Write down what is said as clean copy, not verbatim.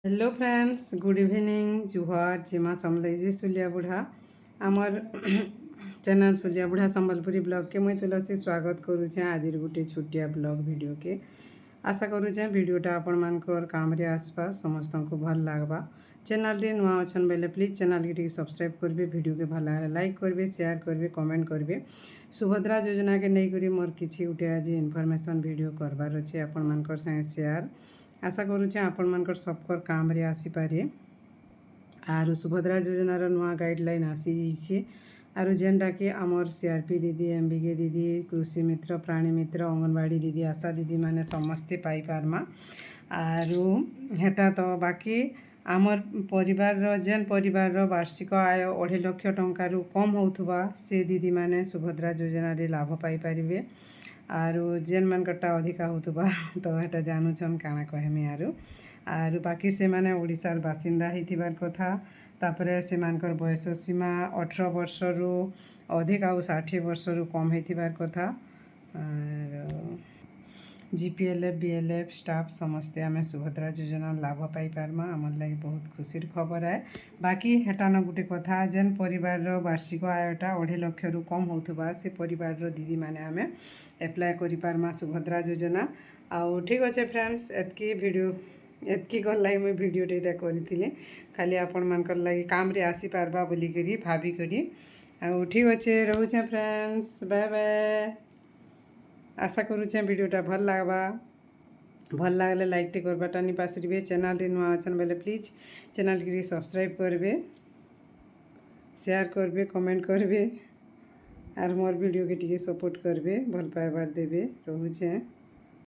Hello friends, good evening. जुहार जिमा समलैजी सुलिया बुढ़ा आमर चैनल सुलिया बुढ़ा संबलपुरी ब्लॉग के मुई तुलसी स्वागत करुचे। आज गोटे छोटिया ब्लॉग वीडियो के आशा करुचे वीडियोटा आपण मानकर काम रे आसबा, समस्त को भल लागबा। चैनल रे नुआ अछन बेले प्लीज चैनल के सब्सक्राइब करबे, वीडियो के भल लागले लाइक करबे, शेयर करबे, कमेंट करबे। सुभद्रा योजना के नहीं करी मोर किछि उठे आज इनफॉरमेशन वीडियो करबार अछि आपण मानकर संगे शेयर। आशा करुचे आपण मानकर सबकर काम रे आसी पारे। आरु सुभद्रा योजनार नुआ गाइडलाइन आसी जाइए। आरु जेनटा कि आमर सीआरपी दीदी, एमबीके दीदी, कृषि मित्र, प्राणी मित्र, अंगनवाड़ी दीदी, आशा दीदी माने समस्ते पाई पारमा। आरु हेटा तो बाकी आमर परिवार जेन परिवार वार्षिक आय 2.5 लाख टंकारु कम होउथबा से दीदी माने सुभद्रा योजना रे लाभ पाई पारिबे। आरु जेन मानकटा अधिका होतबा तो हेटा जानूछन काना कहमी। आरु बाकी से माने ओडिशार बासिंदा हिथिबार कथा। तापरे से मानकर बयस सीमा 18 वर्ष रु अधिक आउ 60 वर्ष रु कम हिथिबार कथा। जीपीएलएफ बीएलएफ स्टाफ समस्ते आमे सुभद्रा योजना लाभ पाई पारमा। आमर लगी बहुत खुशीर खबर है। बाकी हेटा न गुटे कथा, जेन परिवार वार्षिक आयटा 2.5 लाख रु कम होतबा से परिवार दीदी माने आमे एप्लाय करि पारमा सुभद्रा योजना। आउ ठीक अच्छे फ्रेंड्स, एतकी वीडियो एतकी गल लगी मुझे वीडियोटा करी खाली आपण मानकर लगी काम रे आसी पारबा बोली करी भाभी करी। आउ ठीक अच्छे रोचे फ्रेंड्स, बाय बाय। आशा करुचे वीडियोटा भल लागबा। भल लागले लाइक टे करबाटा नि पासरिबे। चैनल रे नुआ अछन बेले प्लीज चैनल के सब्सक्राइब करबे, शेयर करबे, कमेंट करबे। आर मोर वीडियो के टिके सपोर्ट करबे, भल पाइबार देबे। रोचे।